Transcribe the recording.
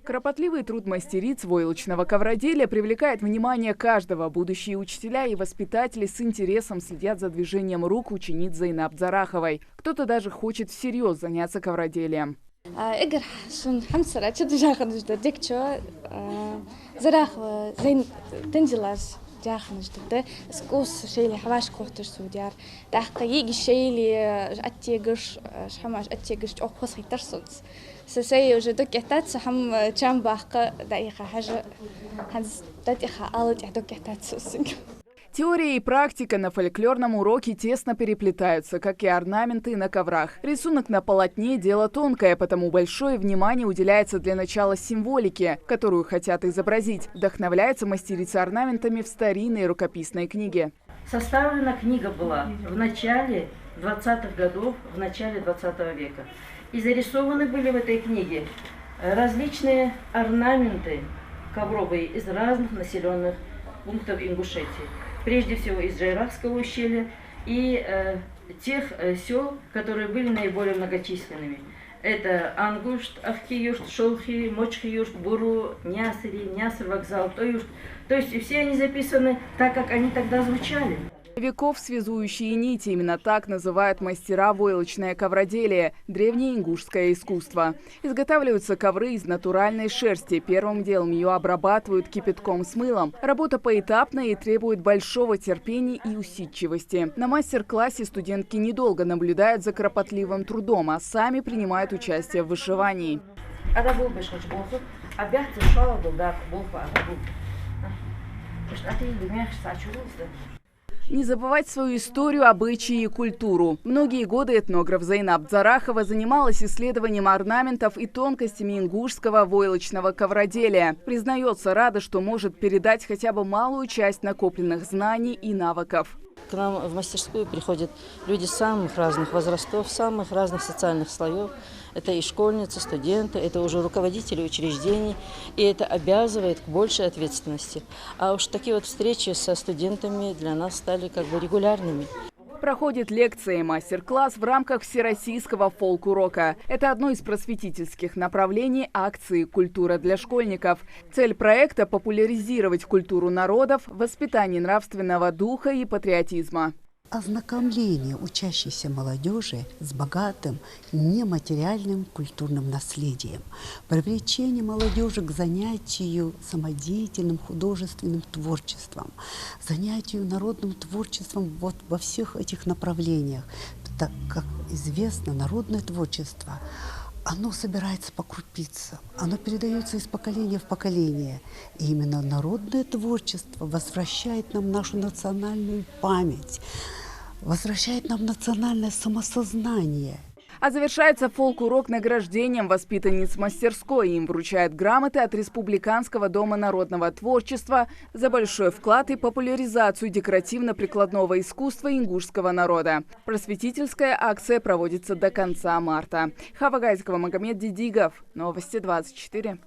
Кропотливый труд мастериц войлочного ковроделия привлекает внимание каждого. Будущие учителя и воспитатели с интересом следят за движением рук учениц Зайнаб Зараховой. Кто-то даже хочет всерьез заняться ковроделием. جاخنجدة سكوس شيلي حواش كوتش سوديار دقيقة شيلي أتيجش شحماش أتيجش أو خص يترسونس سسي وجدك يحتاج حم كم باقة دقيقة حاجة هنز دقيقة قالت يحدك يحتاج سوسين. Теория и практика на фольклорном уроке тесно переплетаются, как и орнаменты на коврах. Рисунок на полотне – дело тонкое, потому большое внимание уделяется для начала символике, которую хотят изобразить. Вдохновляются мастерицы орнаментами в старинной рукописной книге. Составлена книга была в начале 20-х годов, в начале 20 века. И зарисованы были в этой книге различные орнаменты ковровые из разных населенных пунктов Ингушетии. Прежде всего из Джайрахского ущелья и тех сел, которые были наиболее многочисленными. Это Ангушт, Ахкиюшт, Шолхи, Мочхиюшт, Буру, Нясри, Няср, Вокзал, Тоюшт. То есть все они записаны так, как они тогда звучали. Веков связующие нити – именно так называют мастера войлочное ковроделие – древнее ингушское искусство. Изготавливаются ковры из натуральной шерсти. Первым делом ее обрабатывают кипятком с мылом. Работа поэтапная и требует большого терпения и усидчивости. На мастер-классе студентки недолго наблюдают за кропотливым трудом, а сами принимают участие в вышивании. Не забывать свою историю, обычаи и культуру. Многие годы этнограф Зайнаб Зарахова занималась исследованием орнаментов и тонкостями ингушского войлочного ковроделия. Признается, рада, что может передать хотя бы малую часть накопленных знаний и навыков. К нам в мастерскую приходят люди самых разных возрастов, самых разных социальных слоев. Это и школьницы, студенты, это уже руководители учреждений. И это обязывает к большей ответственности. А уж такие вот встречи со студентами для нас стали как бы регулярными. Проходит лекция и мастер-класс в рамках всероссийского фолк-урока. Это одно из просветительских направлений акции «Культура для школьников». Цель проекта – популяризировать культуру народов, воспитание нравственного духа и патриотизма. Ознакомление учащейся молодежи с богатым нематериальным культурным наследием, привлечение молодежи к занятию самодеятельным художественным творчеством, занятию народным творчеством вот во всех этих направлениях. Так как известно, народное творчество оно собирается по крупицам, оно передается из поколения в поколение. И именно народное творчество возвращает нам нашу национальную память, возвращает нам национальное самосознание. А завершается фолк-урок награждением воспитанниц мастерской. Им вручают грамоты от Республиканского дома народного творчества за большой вклад и популяризацию декоративно-прикладного искусства ингушского народа. Просветительская акция проводится до конца марта. Хава Гайзикова, Магомед Дидигов. Новости 24.